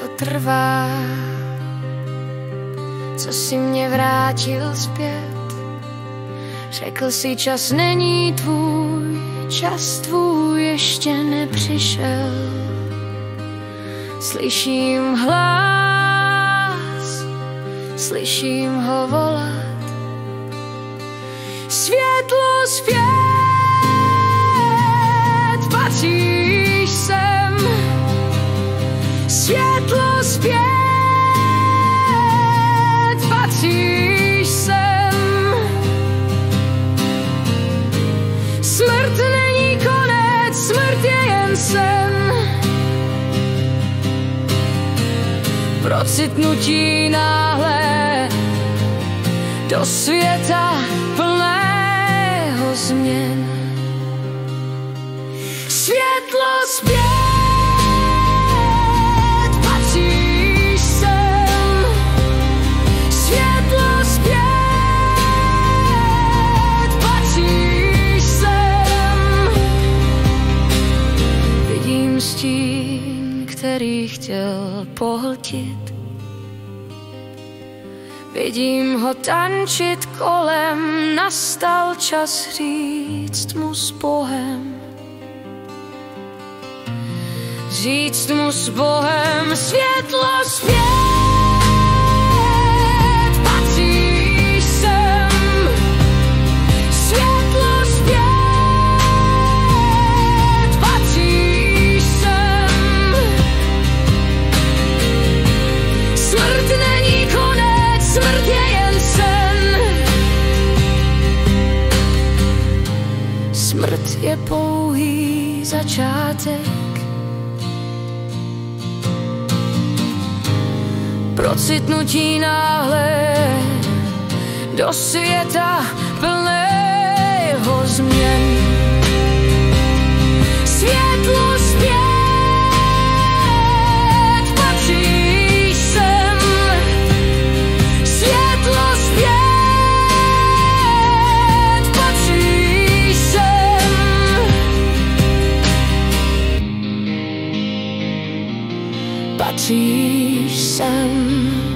to trvá, co si mě vrátil zpět. Řekl si, čas není tvůj, čas tvůj ještě nepřišel. Slyším hlas, slyším ho volat. Světlo, svět, patříš sem. Světlo, svět, patříš sem. Smrt není konec, smrt je jen sen. Procitnutí náhle do světa plného změn. Světlo, svět, patříš sem. Světlo, svět, patříš sem. Vidím stín, který chtěl pohltit. Vidím ho tančit kolem, nastal čas říct mu s Bohem. Říct mu s Bohem, světlo, svět, patříš sem. Světlo, svět, patříš sem. Smrt není konec, smrt je jen sen. Smrt je pouhý začátek. Procitnutí náhle do světa plného změn. Světlo, svět, patříš sem. Světlo, svět, patříš sem. Patříš sem.